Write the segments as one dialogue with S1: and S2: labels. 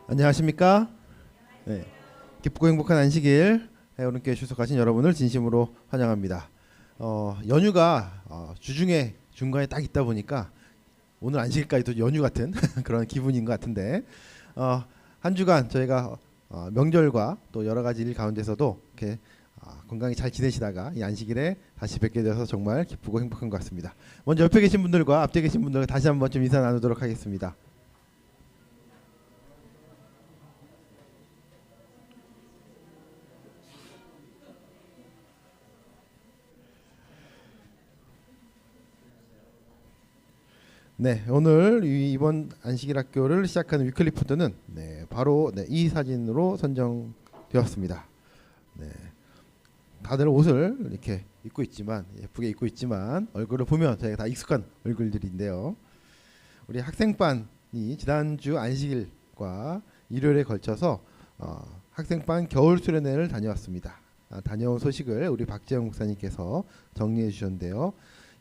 S1: 안녕하십니까? 네. 기쁘고 행복한 안식일 해오른교회 출석하신 여러분을 진심으로 환영합니다. 연휴가 주중에 중간에 딱 있다 보니까 오늘 안식일까지도 연휴 같은 그런 기분인 것 같은데 한 주간 저희가 명절과 또 여러 가지 일 가운데서도 이렇게 건강히 잘 지내시다가 이 안식일에 다시 뵙게 되어서 정말 기쁘고 행복한 것 같습니다. 먼저 옆에 계신 분들과 앞에 계신 분들과 다시 한번 좀 인사 나누도록 하겠습니다. 네, 오늘 이번 안식일 학교를 시작하는 위클리푸드는 바로 이 사진으로 선정되었습니다. 네, 다들 옷을 이렇게 입고 있지만 예쁘게 입고 있지만 얼굴을 보면 저희가 다 익숙한 얼굴들인데요. 우리 학생반이 지난주 안식일과 일요일에 걸쳐서 학생반 겨울 수련회를 다녀왔습니다. 다녀온 소식을 우리 박재영 목사님께서 정리해 주셨는데요.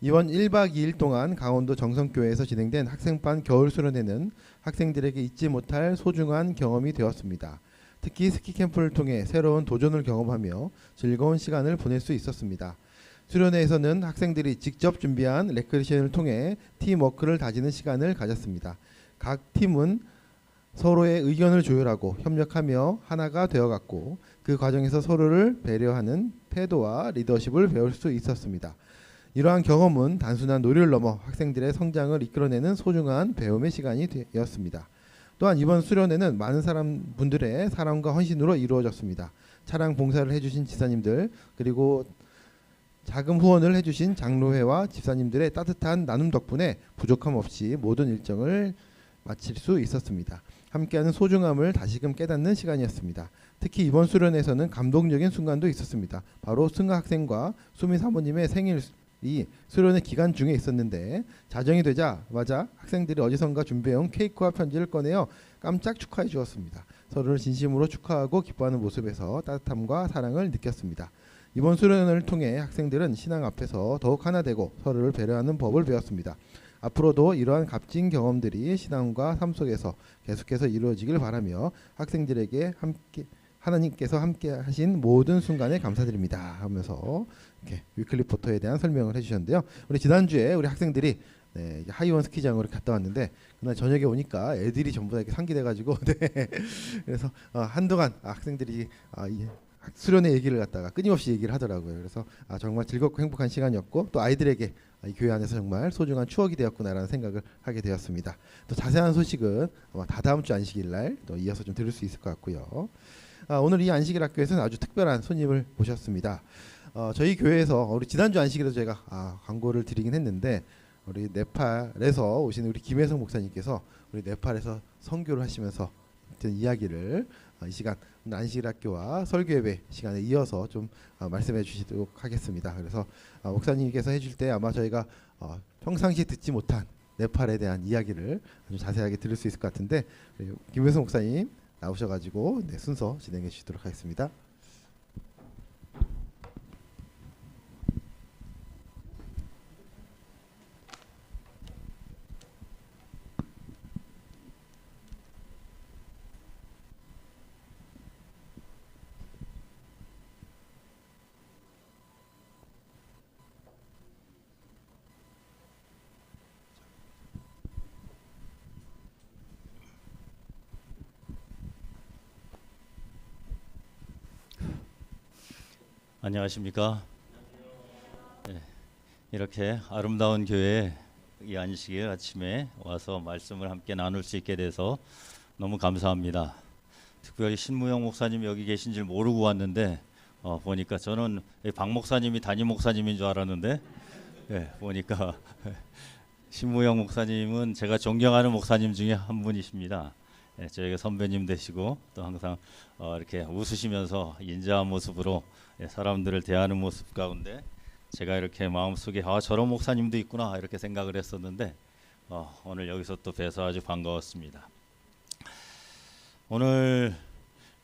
S1: 이번 1박 2일 동안 강원도 정성교회에서 진행된 학생반 겨울 수련회는 학생들에게 잊지 못할 소중한 경험이 되었습니다. 특히 스키 캠프를 통해 새로운 도전을 경험하며 즐거운 시간을 보낼 수 있었습니다. 수련회에서는 학생들이 직접 준비한 레크레이션을 통해 팀워크를 다지는 시간을 가졌습니다. 각 팀은 서로의 의견을 조율하고 협력하며 하나가 되어갔고 그 과정에서 서로를 배려하는 태도와 리더십을 배울 수 있었습니다. 이러한 경험은 단순한 놀이를 넘어 학생들의 성장을 이끌어내는 소중한 배움의 시간이 되었습니다. 또한 이번 수련회는 많은 분들의 사랑과 헌신으로 이루어졌습니다. 차량 봉사를 해주신 지사님들 그리고 자금 후원을 해주신 장로회와 집사님들의 따뜻한 나눔 덕분에 부족함 없이 모든 일정을 마칠 수 있었습니다. 함께하는 소중함을 다시금 깨닫는 시간이었습니다. 특히 이번 수련회에서는 감동적인 순간도 있었습니다. 바로 승하 학생과 수미 사모님의 생일이 수련회 기간 중에 있었는데 자정이 되자마자 학생들이 어디선가 준비해온 케이크와 편지를 꺼내어 깜짝 축하해 주었습니다. 서로를 진심으로 축하하고 기뻐하는 모습에서 따뜻함과 사랑을 느꼈습니다. 이번 수련회를 통해 학생들은 신앙 앞에서 더욱 하나 되고 서로를 배려하는 법을 배웠습니다. 앞으로도 이러한 값진 경험들이 신앙과 삶 속에서 계속해서 이루어지길 바라며 학생들에게 하나님께서 함께 하신 모든 순간에 감사드립니다 하면서 이렇게 위클리포터에 대한 설명을 해주셨는데요. 우리 지난주에 우리 학생들이 하이원 스키장으로 갔다 왔는데 그날 저녁에 오니까 애들이 전부 다 이렇게 상기돼가지고 그래서 한동안 학생들이 이 수련회 얘기를 갖다가 끊임없이 얘기를 하더라고요. 그래서 정말 즐겁고 행복한 시간이었고 또 아이들에게 이 교회 안에서 정말 소중한 추억이 되었구나라는 생각을 하게 되었습니다. 또 자세한 소식은 아마 다다음 주 안식일 날 또 이어서 좀 들을 수 있을 것 같고요. 오늘 이 안식일 학교에서는 아주 특별한 손님을 모셨습니다. 저희 교회에서 우리 지난주 안식일에도 제가 광고를 드리긴 했는데 우리 네팔에서 오신 우리 김혜성 목사님께서 우리 네팔에서 선교를 하시면서 이야기를 이 시간 안식일 학교와 설교 예배 시간에 이어서 좀 말씀해 주시도록 하겠습니다. 그래서 목사님께서 해줄 때 아마 저희가 평상시에 듣지 못한 네팔에 대한 이야기를 아주 자세하게 들을 수 있을 것 같은데 김혜성 목사님 나오셔가지고 순서 진행해 주시도록 하겠습니다.
S2: 안녕하십니까? 네, 이렇게 아름다운 교회에 이 안식일 아침에 와서 말씀을 함께 나눌 수 있게 돼서 너무 감사합니다. 특별히 신무영 목사님 여기 계신 줄 모르고 왔는데 보니까 저는 박 목사님이 담임 목사님인 줄 알았는데 보니까 신무영 목사님은 제가 존경하는 목사님 중에 한 분이십니다. 저에게 선배님 되시고 또 항상 이렇게 웃으시면서 인자한 모습으로 사람들을 대하는 모습 가운데 제가 이렇게 마음속에 저런 목사님도 있구나 이렇게 생각을 했었는데 오늘 여기서 또 뵈서 아주 반가웠습니다. 오늘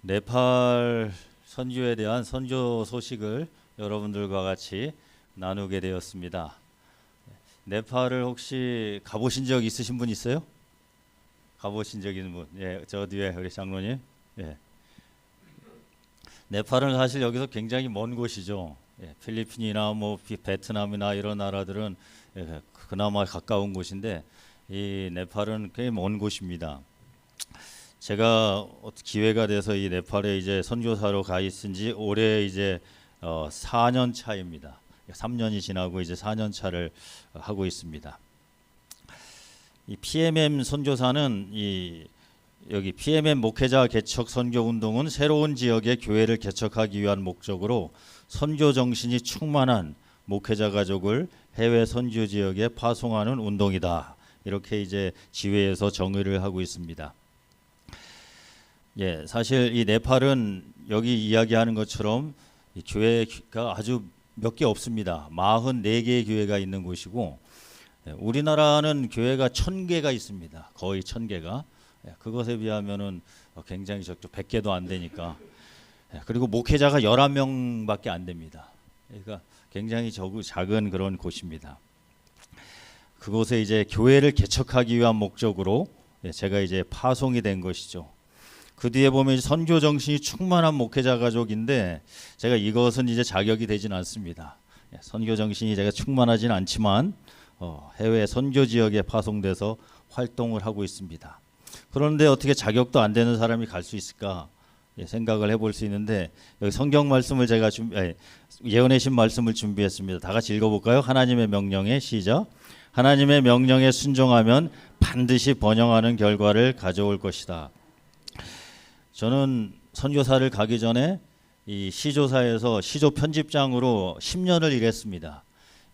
S2: 네팔 선교에 대한 선교 소식을 여러분들과 같이 나누게 되었습니다. 네팔을 혹시 가보신 적 있으신 분 있어요? 가보신 적 있는 분? 예, 저 뒤에 우리 장로님. 예. 네팔은 사실 여기서 굉장히 먼 곳이죠. 예, 필리핀이나 뭐 베트남이나 이런 나라들은 예, 그나마 가까운 곳인데 이 네팔은 꽤 먼 곳입니다. 제가 기회가 돼서 이 네팔에 이제 선교사로 가 있은지 올해 이제 4년 차입니다. 3년이 지나고 이제 4년 차를 하고 있습니다. 이 PMM 선교사는 여기 PMM 목회자 개척 선교 운동은 새로운 지역의 교회를 개척하기 위한 목적으로 선교 정신이 충만한 목회자 가족을 해외 선교 지역에 파송하는 운동이다. 이렇게 이제 지회에서 정의를 하고 있습니다. 예, 사실 이 네팔은 여기 이야기하는 것처럼 이 교회가 아주 몇 개 없습니다. 44개의 교회가 있는 곳이고 우리나라는 교회가 1000개가 있습니다. 거의 1000개가. 그것에 비하면은 굉장히 적죠. 100개도 안 되니까. 그리고 목회자가 11명밖에 안 됩니다. 그러니까 굉장히 작은 그런 곳입니다. 그곳에 이제 교회를 개척하기 위한 목적으로 제가 이제 파송이 된 것이죠. 그 뒤에 보면 선교 정신이 충만한 목회자 가족인데 제가 이것은 이제 자격이 되진 않습니다. 선교 정신이 제가 충만하진 않지만 해외 선교 지역에 파송돼서 활동을 하고 있습니다. 그런데 어떻게 자격도 안 되는 사람이 갈 수 있을까 생각을 해볼 수 있는데 여기 성경 말씀을 제가 예언의 신 말씀을 준비했습니다. 다 같이 읽어볼까요? 하나님의 명령에 시작. 하나님의 명령에 순종하면 반드시 번영하는 결과를 가져올 것이다. 저는 선교사를 가기 전에 이 시조사에서 시조 편집장으로 10년을 일했습니다.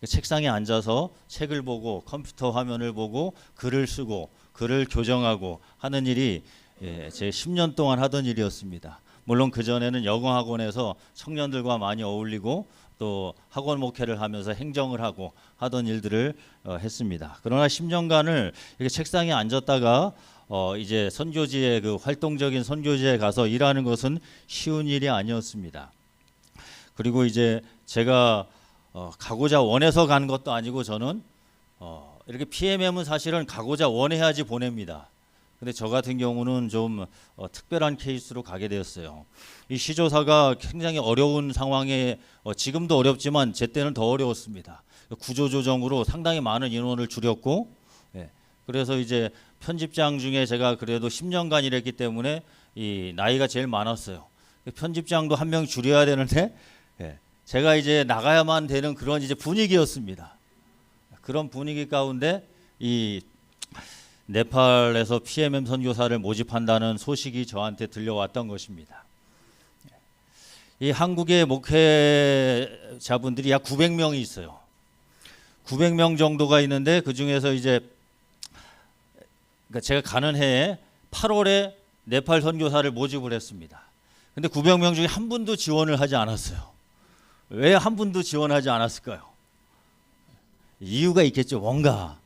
S2: 책상에 앉아서 책을 보고 컴퓨터 화면을 보고 글을 쓰고 글을 교정하고 하는 일이 제 10년 동안 하던 일이었습니다. 물론 그전에는 영어학원에서 청년들과 많이 어울리고 또 학원 목회를 하면서 행정을 하고 하던 일들을 했습니다. 그러나 10년간을 이렇게 책상에 앉았다가 이제 선교지에 그 활동적인 선교지에 가서 일하는 것은 쉬운 일이 아니었습니다. 그리고 이제 제가 가고자 원해서 간 것도 아니고 저는 이렇게 PMM은 사실은 가고자 원해야지 보냅니다. 근데 저 같은 경우는 좀 특별한 케이스로 가게 되었어요. 이 시조사가 굉장히 어려운 상황에 지금도 어렵지만 제 때는 더 어려웠습니다. 구조조정으로 상당히 많은 인원을 줄였고 그래서 이제 편집장 중에 제가 그래도 10년간 일했기 때문에 이 나이가 제일 많았어요. 편집장도 한 명 줄여야 되는데 제가 이제 나가야만 되는 그런 이제 분위기였습니다. 그런 분위기 가운데 이 네팔에서 PMM 선교사를 모집한다는 소식이 저한테 들려왔던 것입니다. 이 한국의 목회자분들이 약 900명이 있어요. 900명 정도가 있는데 그 중에서 이제 그러니까 제가 가는 해에 8월에 네팔 선교사를 모집을 했습니다. 근데 900명 중에 한 분도 지원을 하지 않았어요. 왜 한 분도 지원하지 않았을까요? 이유가 있겠죠. 뭔가.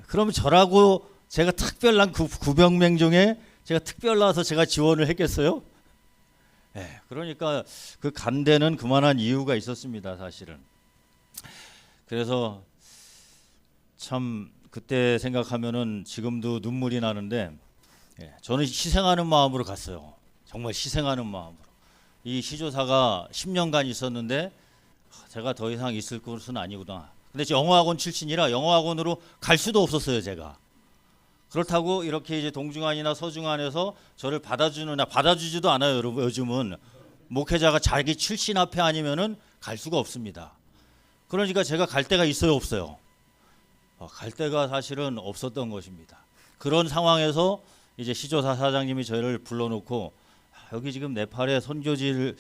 S2: 그러면 저라고 제가 특별한 그 900명 중에 제가 특별나서 제가 지원을 했겠어요? 그러니까 그 간 데는 그만한 이유가 있었습니다. 사실은. 그래서 참 그때 생각하면은 지금도 눈물이 나는데 저는 희생하는 마음으로 갔어요. 정말 희생하는 마음으로. 이 시조사가 10년간 있었는데 제가 더 이상 있을 것은 아니구나. 근데 영어학원 출신이라 영어학원으로 갈 수도 없었어요, 제가. 그렇다고 이렇게 이제 동중안이나 서중안에서 저를 받아주지도 않아요, 여러분. 요즘은 목회자가 자기 출신 앞에 아니면은 갈 수가 없습니다. 그러니까 제가 갈 데가 있어요, 없어요? 갈 데가 사실은 없었던 것입니다. 그런 상황에서 이제 시조사 사장님이 저를 불러놓고 여기 지금 네팔에 선교지를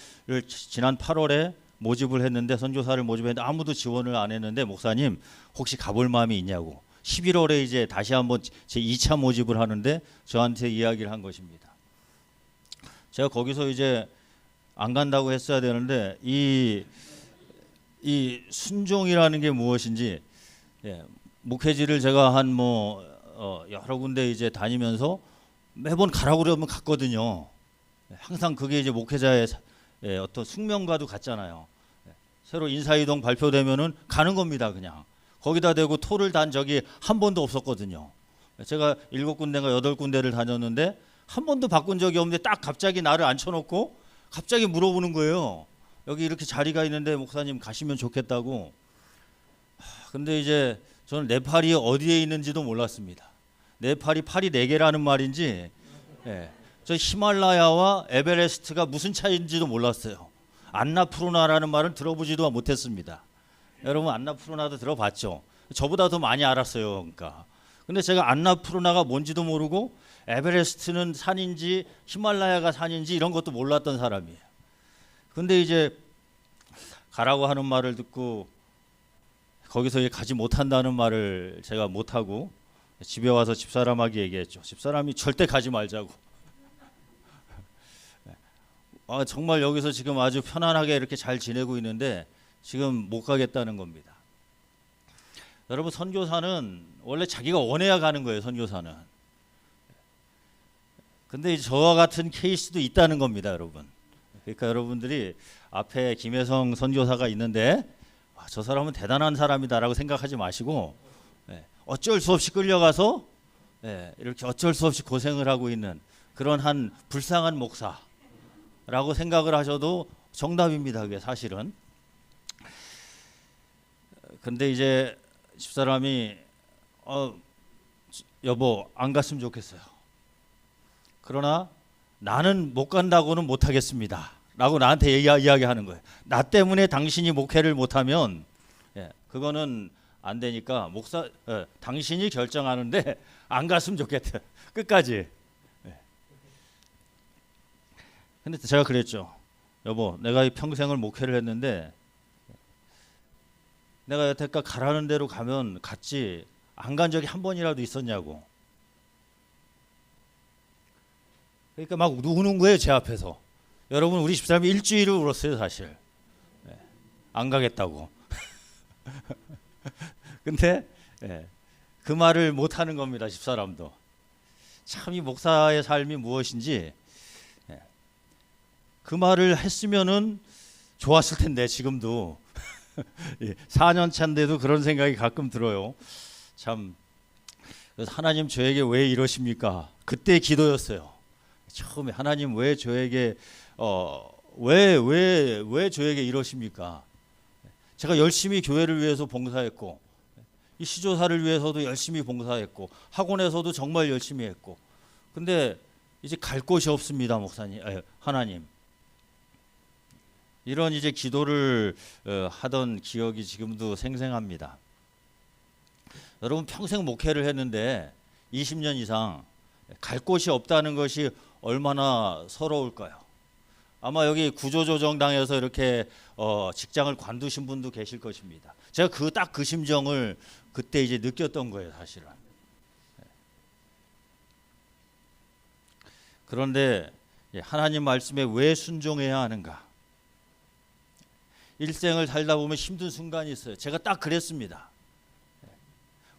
S2: 지난 8월에 모집을 했는데 선교사를 모집했는데 아무도 지원을 안 했는데 목사님 혹시 가볼 마음이 있냐고 11월에 이제 다시 한번 제 2차 모집을 하는데 저한테 이야기를 한 것입니다. 제가 거기서 이제 안 간다고 했어야 되는데 이 순종이라는 게 무엇인지 목회지를 제가 한 여러 군데 이제 다니면서 매번 가라고 그러면 갔거든요. 항상 그게 이제 목회자의 어떤 숙명과도 같잖아요. 새로 인사이동 발표되면은 가는 겁니다, 그냥. 거기다 대고 토를 단 적이 한 번도 없었거든요. 제가 7군데인가 8군데를 다녔는데 한 번도 바꾼 적이 없는데 딱 갑자기 나를 앉혀놓고 갑자기 물어보는 거예요. 여기 이렇게 자리가 있는데 목사님 가시면 좋겠다고. 근데 이제 저는 네팔이 어디에 있는지도 몰랐습니다. 네팔이 팔이 4개라는 말인지, 예, 저 히말라야와 에베레스트가 무슨 차이인지도 몰랐어요. 안나푸르나라는 말은 들어보지도 못했습니다. 여러분 안나푸르나도 들어봤죠? 저보다 더 많이 알았어요. 그러니까. 근데 제가 안나푸르나가 뭔지도 모르고 에베레스트는 산인지 히말라야가 산인지 이런 것도 몰랐던 사람이에요. 근데 이제 가라고 하는 말을 듣고 거기서 가지 못한다는 말을 제가 못하고 집에 와서 집사람에게 얘기했죠. 집사람이 절대 가지 말자고. 정말 여기서 지금 아주 편안하게 이렇게 잘 지내고 있는데 지금 못 가겠다는 겁니다. 여러분 선교사는 원래 자기가 원해야 가는 거예요. 선교사는. 근데 저와 같은 케이스도 있다는 겁니다. 여러분. 그러니까 여러분들이 앞에 김혜성 선교사가 있는데 저 사람은 대단한 사람이다라고 생각하지 마시고, 어쩔 수 없이 끌려가서 이렇게 어쩔 수 없이 고생을 하고 있는 그런 한 불쌍한 목사라고 생각을 하셔도 정답입니다. 그게 사실은. 근데 이제 집사람이 여보 안 갔으면 좋겠어요. 그러나 나는 못 간다고는 못 하겠습니다 라고 나한테 이야기하는 거예요. 나 때문에 당신이 목회를 못하면 그거는 안 되니까 당신이 결정하는데 안 갔으면 좋겠다. 끝까지. 근데 제가 그랬죠. 여보 내가 평생을 목회를 했는데 내가 여태까지 가라는 대로 가면 갔지 안 간 적이 한 번이라도 있었냐고. 그러니까 막 우는 거예요. 제 앞에서. 여러분 우리 집사람이 일주일을 울었어요. 사실. 안 가겠다고. 근데 그 말을 못하는 겁니다. 집사람도. 참 이 목사의 삶이 무엇인지 그 말을 했으면은 좋았을 텐데 지금도 4년 차인데도 그런 생각이 가끔 들어요. 참 하나님 저에게 왜 이러십니까? 그때 기도였어요. 처음에 하나님 왜 저에게 왜 저에게 이러십니까? 제가 열심히 교회를 위해서 봉사했고 이 시조사를 위해서도 열심히 봉사했고 학원에서도 정말 열심히 했고 근데 이제 갈 곳이 없습니다. 목사님, 하나님. 이런 이제 기도를 하던 기억이 지금도 생생합니다. 여러분 평생 목회를 했는데 20년 이상 갈 곳이 없다는 것이 얼마나 서러울까요? 아마 여기 구조조정당에서 이렇게 직장을 관두신 분도 계실 것입니다. 제가 딱 그 심정을 그때 이제 느꼈던 거예요, 사실은. 그런데 하나님 말씀에 왜 순종해야 하는가? 일생을 살다 보면 힘든 순간이 있어요. 제가 딱 그랬습니다.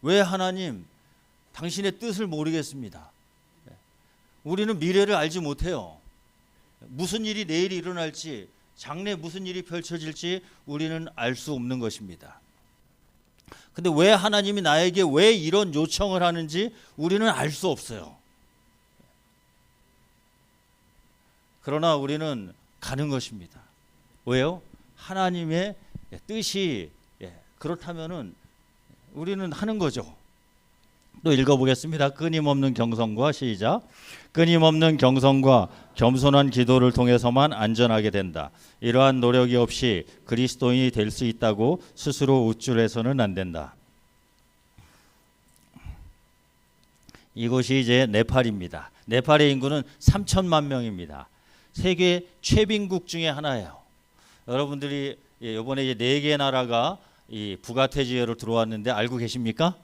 S2: 왜 하나님 당신의 뜻을 모르겠습니다. 우리는 미래를 알지 못해요. 무슨 일이 내일 일어날지 장래 무슨 일이 펼쳐질지 우리는 알 수 없는 것입니다. 근데 왜 하나님이 나에게 왜 이런 요청을 하는지 우리는 알 수 없어요. 그러나 우리는 가는 것입니다. 왜요? 하나님의 뜻이 그렇다면은 우리는 하는 거죠. 또 읽어보겠습니다. 끊임없는 경성과 시작. 끊임없는 경성과 겸손한 기도를 통해서만 안전하게 된다. 이러한 노력이 없이 그리스도인이 될 수 있다고 스스로 우쭐해서는 안 된다. 이곳이 이제 네팔입니다. 네팔의 인구는 3천만 명입니다. 세계 최빈국 중에 하나예요. 여러분들이 이번에 이제 4개 나라가 이 북아태지해로 들어왔는데 알고 계십니까?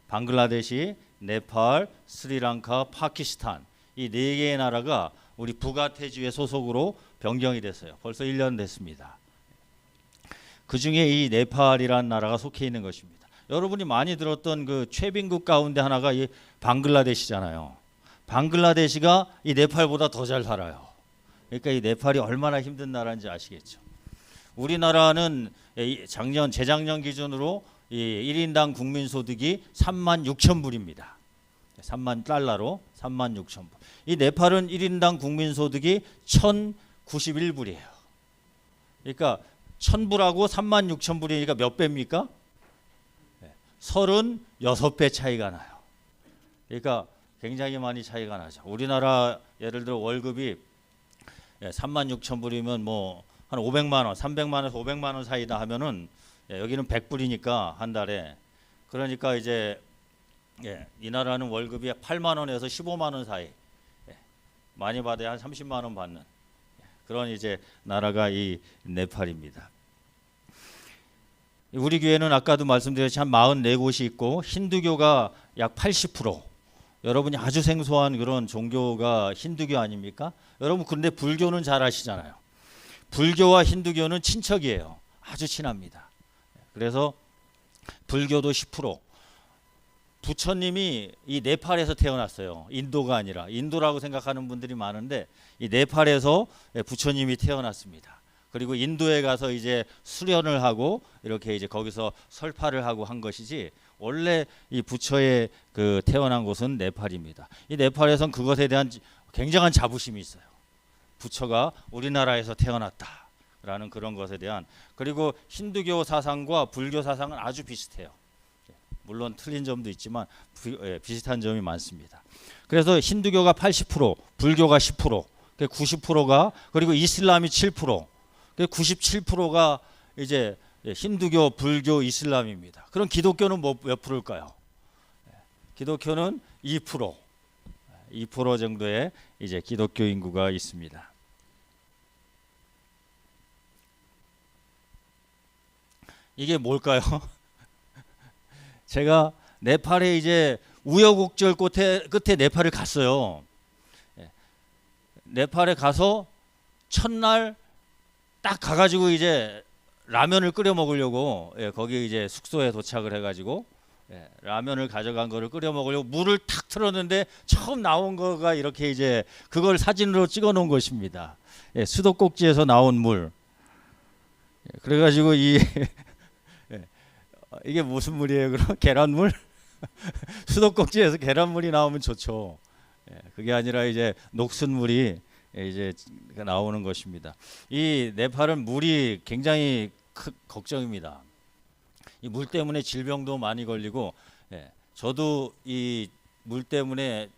S2: 방글라데시, 네팔, 스리랑카, 파키스탄 이 4개의 나라가 우리 북아태지해 소속으로 변경이 됐어요. 벌써 1년 됐습니다. 그 중에 이 네팔이라는 나라가 속해 있는 것입니다. 여러분이 많이 들었던 그 최빈국 가운데 하나가 이 방글라데시잖아요. 방글라데시가 이 네팔보다 더 잘 살아요. 그러니까 이 네팔이 얼마나 힘든 나라인지 아시겠죠. 우리나라는 재작년 기준으로 이 1인당 국민 소득이 36,000불입니다. 3만 달러로 36,000불. 이 네팔은 1인당 국민 소득이 1,091불이에요. 그러니까 1,000불하고 36,000불이니까 몇 배입니까? 36배 차이가 나요. 그러니까 굉장히 많이 차이가 나죠. 우리나라 예를 들어 월급이 36,000불이면 뭐 한 500만 원, 300만 원에서 500만 원 사이다 하면은 여기는 100불이니까 한 달에. 그러니까 이제 이 나라는 월급이 8만 원에서 15만 원 사이. 많이 받아야 한 30만 원 받는 그런 이제 나라가 이 네팔입니다. 우리 교회는 아까도 말씀드렸지 한 44곳이 있고 힌두교가 약 80%. 여러분이 아주 생소한 그런 종교가 힌두교 아닙니까? 여러분 근데 불교는 잘 아시잖아요. 불교와 힌두교는 친척이에요. 아주 친합니다. 그래서 불교도 10%. 부처님이 이 네팔에서 태어났어요. 인도가 아니라. 인도라고 생각하는 분들이 많은데 이 네팔에서 부처님이 태어났습니다. 그리고 인도에 가서 이제 수련을 하고 이렇게 이제 거기서 설파를 하고 한 것이지 원래 이 부처의 그 태어난 곳은 네팔입니다. 이 네팔에선 그것에 대한 굉장한 자부심이 있어요. 부처가 우리나라에서 태어났다라는 그런 것에 대한. 그리고 힌두교 사상과 불교 사상은 아주 비슷해요. 물론 틀린 점도 있지만 비슷한 점이 많습니다. 그래서 힌두교가 80%, 불교가 10%, 90%가 그리고 이슬람이 7%, 97%가 이제 힌두교, 불교, 이슬람입니다. 그럼 기독교는 몇 프로일까요? 기독교는 2%, 2% 정도의 이제 기독교 인구가 있습니다. 이게 뭘까요? 제가 네팔에 이제 우여곡절 끝에 네팔을 갔어요. 네팔에 가서 첫날 딱 가가지고 이제 라면을 끓여 먹으려고 거기 이제 숙소에 도착을 해가지고 라면을 가져간 거를 끓여 먹으려고 물을 탁 틀었는데 처음 나온 거가 이렇게 이제 그걸 사진으로 찍어 놓은 것입니다. 수도꼭지에서 나온 물. 그래가지고 이게 무슨 물이에요? 그럼 계란물? 수도꼭지에서 계란물이 나오면 좋죠. 그게 아니라 이제 녹슨물이 이제 나오는 것입니다. 이 네팔은 물이 굉장히 걱정입니다. 이 물 때문에 질병도 많이 걸리고, 저도 이 물 때문에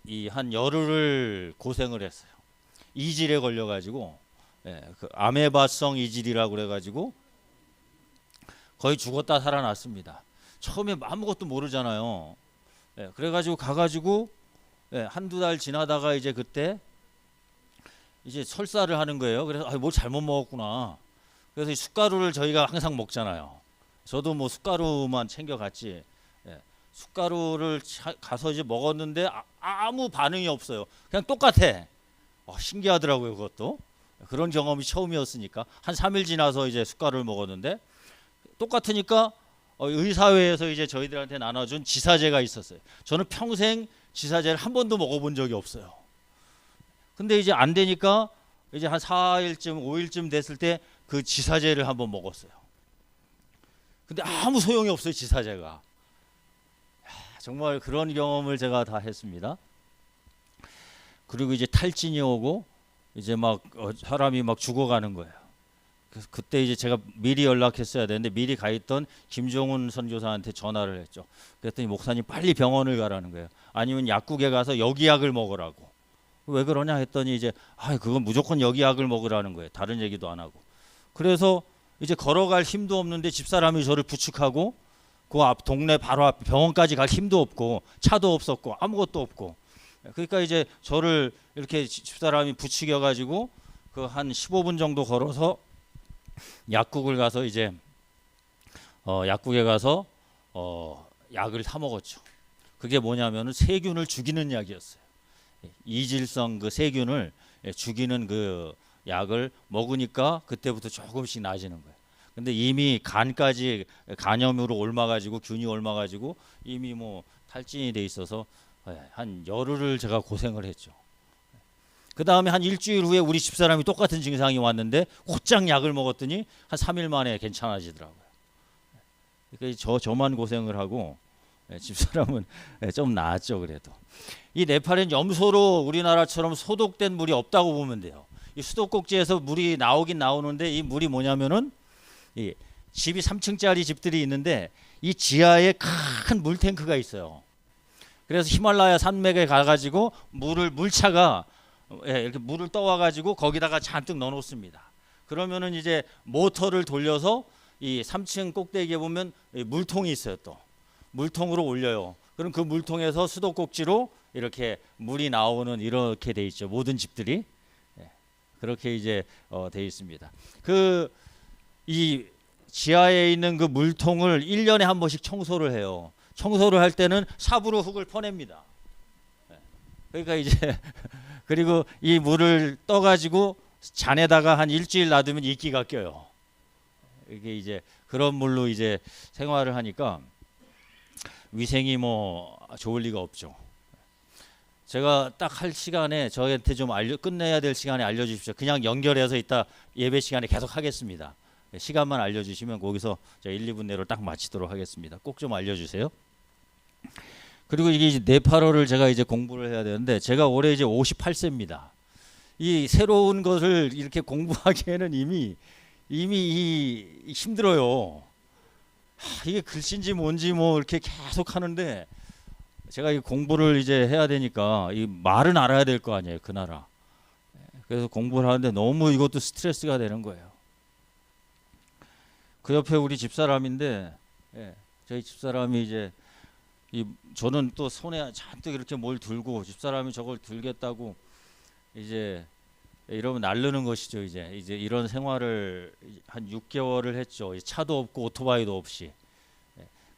S2: 이 한 열흘을 고생을 했어요. 이질에 걸려가지고, 그 아메바성 이질이라고 그래가지고 거의 죽었다 살아났습니다. 처음에 아무것도 모르잖아요. 그래가지고 가가지고 한두 달 지나다가 이제 그때 이제 설사를 하는 거예요. 그래서 뭘 잘못 먹었구나. 그래서 이 숟가루를 저희가 항상 먹잖아요. 저도 뭐 숟가루만 챙겨갔지. 숟가루를 가서 이제 먹었는데 아무 반응이 없어요. 그냥 똑같아. 신기하더라고요, 그것도. 그런 경험이 처음이었으니까 한 3일 지나서 이제 숟가루를 먹었는데 똑같으니까 의사회에서 이제 저희들한테 나눠준 지사제가 있었어요. 저는 평생 지사제를 한 번도 먹어본 적이 없어요. 근데 이제 안 되니까 이제 한 4일쯤 5일쯤 됐을 때 그 지사제를 한번 먹었어요. 근데 아무 소용이 없어요, 지사제가. 정말 그런 경험을 제가 다 했습니다. 그리고 이제 탈진이 오고 이제 막 사람이 막 죽어가는 거예요. 그래서 그때 이제 제가 미리 연락했어야 되는데 미리 가 있던 김종훈 선교사한테 전화를 했죠. 그랬더니 목사님 빨리 병원을 가라는 거예요. 아니면 약국에 가서 여기약을 먹으라고. 왜 그러냐 했더니 이제 그건 무조건 여기약을 먹으라는 거예요. 다른 얘기도 안 하고. 그래서 이제 걸어갈 힘도 없는데 집사람이 저를 부축하고 그 앞 동네 바로 앞 병원까지 갈 힘도 없고 차도 없었고 아무것도 없고. 그러니까 이제 저를 이렇게 집사람이 부추겨 가지고 그 한 15분 정도 걸어서 약국을 가서 이제 약국에 가서 약을 사 먹었죠. 그게 뭐냐면은 세균을 죽이는 약이었어요. 이질성 그 세균을 죽이는 그 약을 먹으니까 그때부터 조금씩 나아지는 거예요. 근데 이미 간까지 간염으로 옮아가지고 균이 옮아가지고 이미 뭐 탈진이 돼 있어서 한 열흘을 제가 고생을 했죠. 그 다음에 한 일주일 후에 우리 집사람이 똑같은 증상이 왔는데 곧장 약을 먹었더니 한 3일 만에 괜찮아지더라고요. 그러니까 저만 고생을 하고 집사람은 좀 나았죠. 그래도 이 네팔엔 염소로 우리나라처럼 소독된 물이 없다고 보면 돼요. 이 수도꼭지에서 물이 나오긴 나오는데 이 물이 뭐냐면은 이 집이 3층짜리 집들이 있는데 이 지하에 큰 물탱크가 있어요. 그래서 히말라야 산맥에 가가지고 물차가 이렇게 물을 떠와가지고 거기다가 잔뜩 넣어놓습니다. 그러면은 이제 모터를 돌려서 이 3층 꼭대기에 보면 물통이 있어요. 또 물통으로 올려요. 그럼 그 물통에서 수도꼭지로 이렇게 물이 나오는 이렇게 돼 있죠. 모든 집들이 그렇게 이제 돼 있습니다. 그 이 지하에 있는 그 물통을 1년에 한 번씩 청소를 해요. 청소를 할 때는 삽으로 흙을 퍼냅니다. 그러니까 이제 그리고 이 물을 떠가지고 잔에다가 한 일주일 놔두면 이끼가 껴요. 이게 이제 그런 물로 이제 생활을 하니까 위생이 뭐 좋을 리가 없죠. 제가 딱 할 시간에 저한테 좀 끝내야 될 시간에 알려주십시오. 그냥 연결해서 이따 예배 시간에 계속 하겠습니다. 시간만 알려주시면 거기서 1, 2분 내로 딱 마치도록 하겠습니다. 꼭 좀 알려주세요. 그리고 이게 이제 네팔어를 제가 이제 공부를 해야 되는데 제가 올해 이제 58세입니다. 이 새로운 것을 이렇게 공부하기에는 이미 힘들어요. 이게 글씨인지 뭔지 뭐 이렇게 계속 하는데 제가 이 공부를 이제 해야 되니까 이 말은 알아야 될 거 아니에요, 그 나라. 그래서 공부를 하는데 너무 이것도 스트레스가 되는 거예요. 그 옆에 우리 집사람인데 저희 집사람이 이제 저는 또 손에 잔뜩 이렇게 뭘 들고 집사람이 저걸 들겠다고 이제 이러면 날르는 것이죠. 이제 이런 생활을 한 6개월을 했죠. 차도 없고 오토바이도 없이.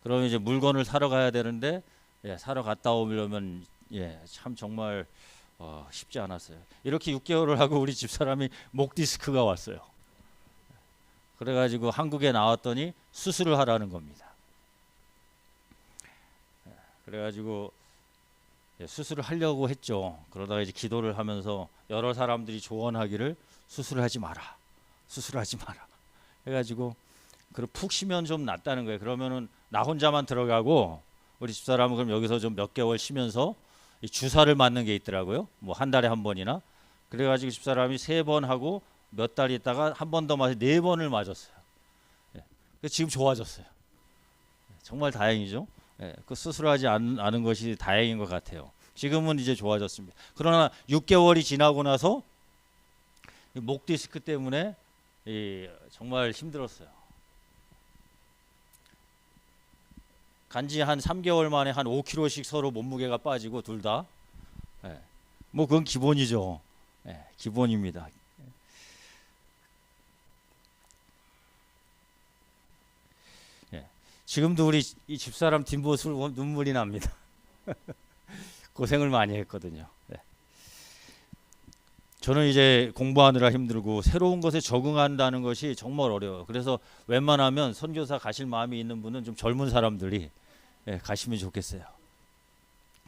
S2: 그러면 이제 물건을 사러 가야 되는데 사러 갔다 오려면 참 정말 쉽지 않았어요. 이렇게 6개월을 하고 우리 집사람이 목 디스크가 왔어요. 그래가지고 한국에 나왔더니 수술을 하라는 겁니다. 그래가지고 수술을 하려고 했죠. 그러다가 이제 기도를 하면서 여러 사람들이 조언하기를 수술하지 마라. 해가지고 푹 쉬면 좀 낫다는 거예요. 그러면은 나 혼자만 들어가고 우리 집사람은 그럼 여기서 좀 몇 개월 쉬면서 이 주사를 맞는 게 있더라고요. 뭐 한 달에 한 번이나. 그래가지고 집사람이 3번 하고 몇 달 있다가 한 번 더 맞아 4번을 맞았어요. 지금 좋아졌어요. 정말 다행이죠. 그 수술하지 않은 것이 다행인 것 같아요. 지금은 이제 좋아졌습니다. 그러나 6개월이 지나고 나서 목 디스크 때문에 정말 힘들었어요. 간지 한 3개월 만에 한 5kg씩 서로 몸무게가 빠지고 둘 다. 뭐 그건 기본이죠. 기본입니다. 지금도 우리 이 집사람 뒷모습을 보면 눈물이 납니다. 고생을 많이 했거든요. 저는 이제 공부하느라 힘들고 새로운 것에 적응한다는 것이 정말 어려워요. 그래서 웬만하면 선교사 가실 마음이 있는 분은 좀 젊은 사람들이 가시면 좋겠어요.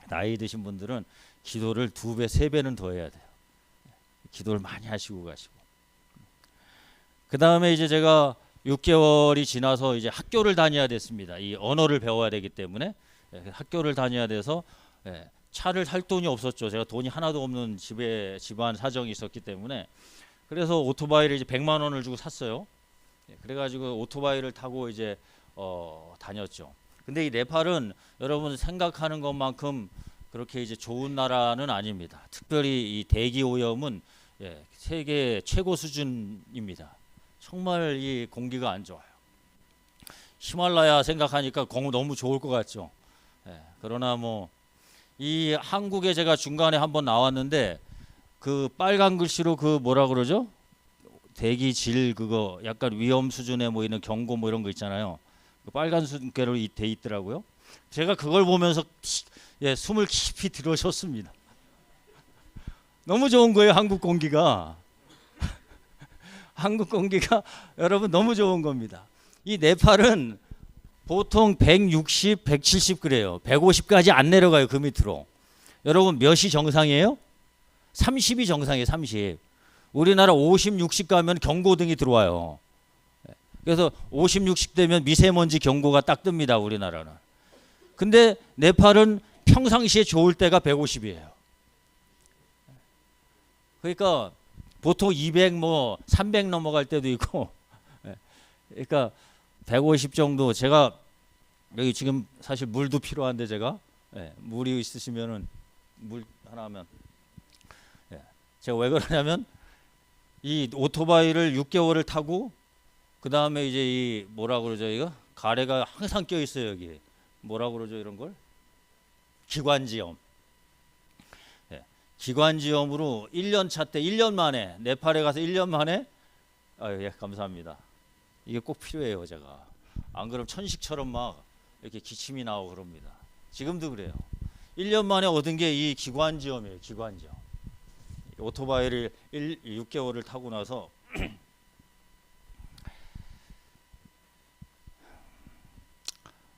S2: 나이 드신 분들은 기도를 2배, 3배는 더 해야 돼요. 기도를 많이 하시고 가시고. 그 다음에 이제 제가 6개월이 지나서 이제 학교를 다녀야 됐습니다. 이 언어를 배워야 되기 때문에 학교를 다녀야 돼서 차를 살 돈이 없었죠. 제가 돈이 하나도 없는 집안 사정이 있었기 때문에 그래서 오토바이를 이제 100만 원을 주고 샀어요. 그래가지고 오토바이를 타고 이제 다녔죠. 근데 이 네팔은 여러분 생각하는 것만큼 그렇게 이제 좋은 나라는 아닙니다. 특별히 이 대기 오염은 세계 최고 수준입니다. 정말 이 공기가 안 좋아요. 히말라야 생각하니까 너무 좋을 것 같죠. 그러나 뭐 이 한국에 제가 중간에 한번 나왔는데 그 빨간 글씨로 그 뭐라 그러죠? 대기 질 그거 약간 위험 수준에 뭐 있는 경고 뭐 이런 거 있잖아요. 그 빨간 순개로 돼 있더라고요. 제가 그걸 보면서 숨을 깊이 들어쉬었습니다. 너무 좋은 거예요, 한국 공기가. 한국 공기가 여러분 너무 좋은 겁니다. 이 네팔은 보통 160, 170 그래요. 150까지 안 내려가요, 그 밑으로. 여러분 몇이 정상이에요? 30이 정상이에요, 30. 우리나라 50, 60 가면 경고등이 들어와요. 그래서 50, 60 되면 미세먼지 경고가 딱 뜹니다, 우리나라는. 근데 네팔은 평상시에 좋을 때가 150이에요. 그러니까 보통 200 뭐 300 넘어갈 때도 있고, 그러니까 150 정도. 제가 여기 지금 사실 물도 필요한데 제가 물이 있으시면은 물 하나 하면, 제가 왜 그러냐면 이 오토바이를 6개월을 타고 그 다음에 이제 이 뭐라 그러죠, 이거 가래가 항상 껴 있어요. 여기 뭐라 그러죠, 이런 걸 기관지염. 기관지염으로 1년 차 때 1년 만에 네팔에 가서 1년 만에 감사합니다. 이게 꼭 필요해요. 제가 안 그러면 천식처럼 막 이렇게 기침이 나오고 그럽니다. 지금도 그래요. 1년 만에 얻은 게 이 기관지염이에요. 기관지염. 오토바이를 6개월을 타고 나서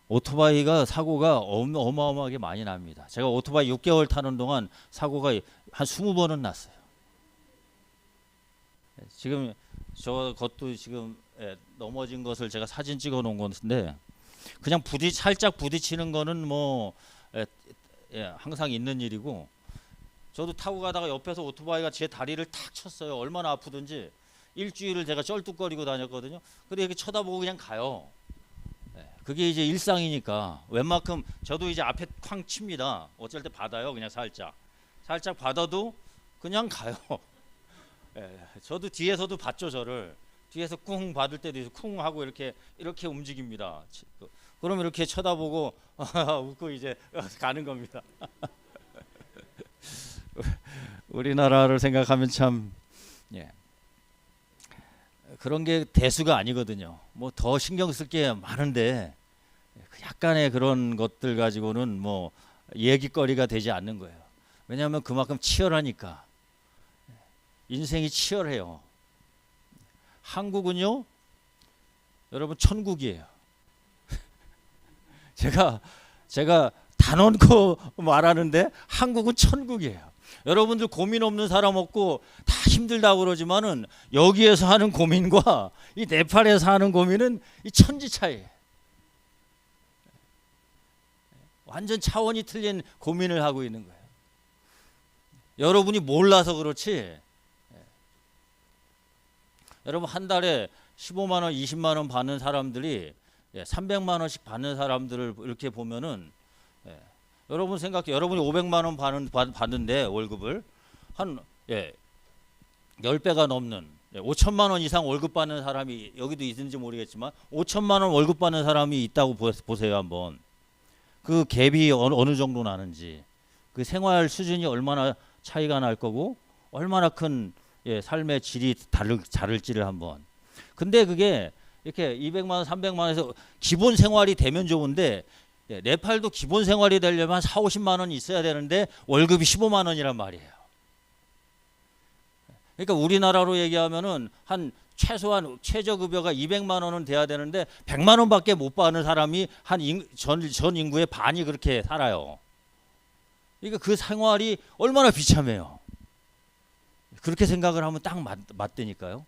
S2: 오토바이가 사고가 어마어마하게 많이 납니다. 제가 오토바이 6개월 타는 동안 사고가 한 20번은 났어요. 지금 저것도 지금 넘어진 것을 제가 사진 찍어 놓은 건데, 그냥 살짝 부딪히는 거는 뭐 항상 있는 일이고, 저도 타고 가다가 옆에서 오토바이가 제 다리를 탁 쳤어요. 얼마나 아프든지. 일주일을 제가 쩔뚝거리고 다녔거든요. 근데 이렇게 쳐다보고 그냥 가요. 그게 이제 일상이니까. 웬만큼 저도 이제 앞에 쾅 칩니다. 어쩔 때 받아요. 그냥 살짝 받아도 그냥 가요. 저도 뒤에서도 봤죠. 저를 뒤에서 쿵 받을 때도 있어. 쿵 하고 이렇게 움직입니다. 그럼 이렇게 쳐다보고 웃고 이제 가는 겁니다. 우리나라를 생각하면 참 그런 게 대수가 아니거든요. 뭐 더 신경 쓸 게 많은데 약간의 그런 것들 가지고는 뭐 얘기거리가 되지 않는 거예요. 왜냐하면 그만큼 치열하니까. 인생이 치열해요. 한국은요, 여러분 천국이에요. 제가 단언코 말하는데 한국은 천국이에요. 여러분들 고민 없는 사람 없고 다 힘들다고 그러지만은 여기에서 하는 고민과 이 네팔에서 하는 고민은 이 천지 차이예요. 완전 차원이 틀린 고민을 하고 있는 거예요. 여러분이 몰라서 그렇지. 여러분 한 달에 15만 원, 20만 원 받는 사람들이 300만 원씩 받는 사람들을 이렇게 보면은, 여러분 생각해. 여러분이 500만 원 받는데 월급을 한 10배가 넘는 5천만 원 이상 월급 받는 사람이 여기도 있는지 모르겠지만 5천만 원 월급 받는 사람이 있다고 보세요. 한번 그 갭이 어느 정도 나는지, 그 생활 수준이 얼마나 차이가 날 거고 얼마나 큰 삶의 질이 다를지를 한번. 근데 그게 이렇게 200만 원, 300만 원에서 기본 생활이 되면 좋은데, 네팔도 기본 생활이 되려면 한 4, 50만 원이 있어야 되는데 월급이 15만 원이란 말이에요. 그러니까 우리나라로 얘기하면은 한 최소한 최저급여가 200만 원은 돼야 되는데 100만 원밖에 못 받는 사람이 전 인구의 반이 그렇게 살아요. 그러니까 그 생활이 얼마나 비참해요. 그렇게 생각을 하면 딱 맞다니까요.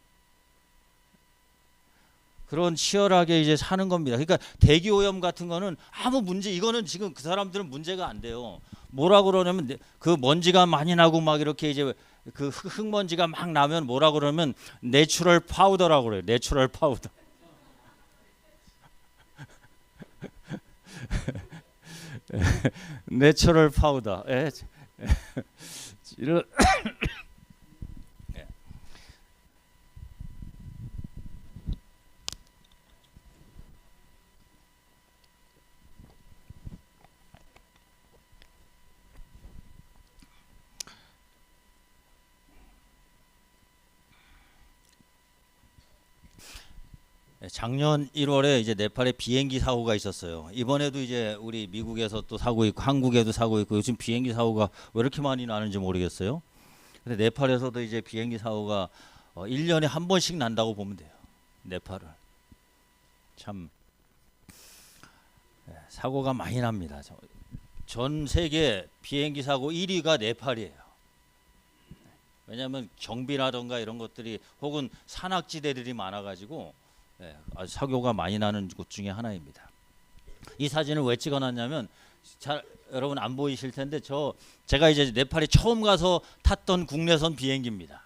S2: 그런 치열하게 이제 사는 겁니다. 그러니까 대기 오염 같은 거는 아무 문제, 이거는 지금 그 사람들은 문제가 안 돼요. 뭐라 그러냐면 그 먼지가 많이 나고 막 이렇게 이제 그 흙먼지가 막 나면 뭐라 그러면 내추럴 파우더라고 그래요. 내추럴 파우더. 내추럴 파우더. 이런 작년 1월에 이제 네팔에 비행기 사고가 있었어요. 이번에도 이제 우리 미국에서 또 사고 있고 한국에도 사고 있고, 요즘 비행기 사고가 왜 이렇게 많이 나는지 모르겠어요. 근데 네팔에서도 이제 비행기 사고가 1년에 한 번씩 난다고 보면 돼요. 네팔을. 참 사고가 많이 납니다. 전 세계 비행기 사고 1위가 네팔이에요. 왜냐하면 경비라던가 이런 것들이, 혹은 산악지대들이 많아가지고 아주 사고가 많이 나는 곳 중에 하나입니다. 이 사진을 왜 찍어놨냐면 잘 여러분 안 보이실 텐데 제가 이제 네팔에 처음 가서 탔던 국내선 비행기입니다.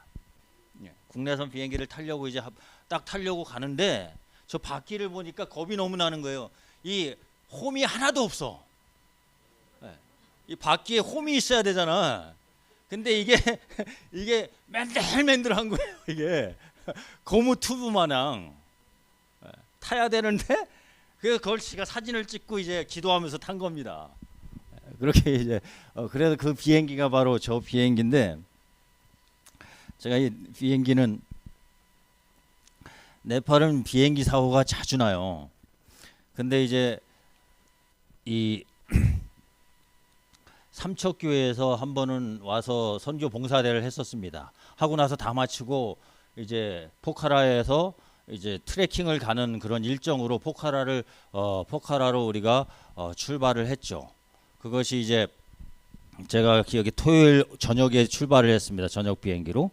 S2: 국내선 비행기를 타려고 이제 딱 타려고 가는데 저 바퀴를 보니까 겁이 너무 나는 거예요. 이 홈이 하나도 없어. 이 바퀴에 홈이 있어야 되잖아. 근데 이게 맨들맨들한 거예요. 이게 고무 튜브 마냥 타야 되는데 그걸 제가 사진을 찍고 이제 기도하면서 탄 겁니다. 그렇게 이제 그래서 그 비행기가 바로 저 비행기인데 제가 이 비행기는 네팔은 비행기 사고가 자주 나요. 근데 이제 이 삼척교회에서 한 번은 와서 선교 봉사대를 했었습니다. 하고 나서 다 마치고 이제 포카라에서 이제 트레킹을 가는 그런 일정으로 포카라로 우리가 출발을 했죠. 그것이 이제 제가 기억에 토요일 저녁에 출발을 했습니다. 저녁 비행기로.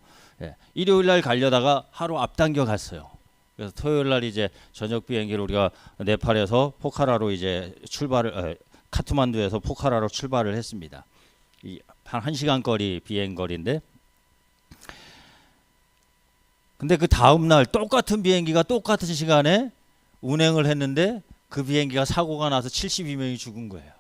S2: 일요일 날 가려다가 하루 앞당겨 갔어요. 그래서 토요일 날 이제 저녁 비행기로 우리가 네팔에서 포카라로 이제 카트만두에서 포카라로 출발을 했습니다. 한 1시간 거리 비행 거리인데 근데 그 다음 날 똑같은 비행기가 똑같은 시간에 운행을 했는데 그 비행기가 사고가 나서 72명이 죽은 거예요.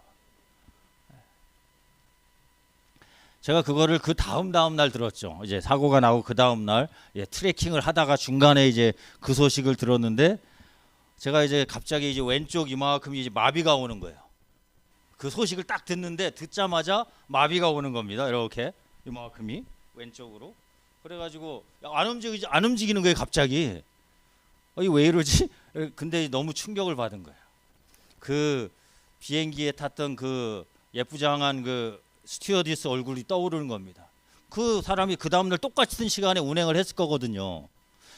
S2: 제가 그거를 그 다음 날 들었죠. 이제 사고가 나고 그 다음 날 트레킹을 하다가 중간에 이제 그 소식을 들었는데 제가 이제 갑자기 이제 왼쪽 이만큼 이제 마비가 오는 거예요. 그 소식을 딱 듣자마자 마비가 오는 겁니다. 이렇게 이만큼이 왼쪽으로. 그래가지고 안 움직이는 거예요. 갑자기. 이게 왜 이러지? 근데 너무 충격을 받은 거예요. 그 비행기에 탔던 그 예쁘장한 그 스튜어디스 얼굴이 떠오르는 겁니다. 그 사람이 그 다음날 똑같은 시간에 운행을 했을 거거든요.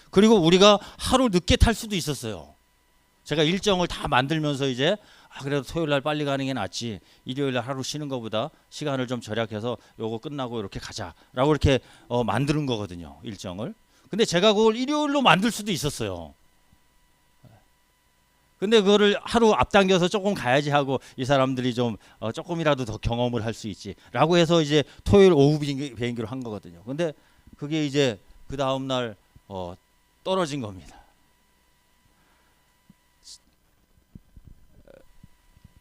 S2: 그리고 우리가 하루 늦게 탈 수도 있었어요. 제가 일정을 다 만들면서 이제 그래도 토요일날 빨리 가는 게 낫지, 일요일날 하루 쉬는 것보다 시간을 좀 절약해서 요거 끝나고 이렇게 가자라고 이렇게 만드는 거거든요, 일정을. 근데 제가 그걸 일요일로 만들 수도 있었어요. 근데 그거를 하루 앞당겨서 조금 가야지 하고 이 사람들이 좀 조금이라도 더 경험을 할 수 있지라고 해서 이제 토요일 오후 비행기로 한 거거든요. 근데 그게 이제 그 다음 날 떨어진 겁니다.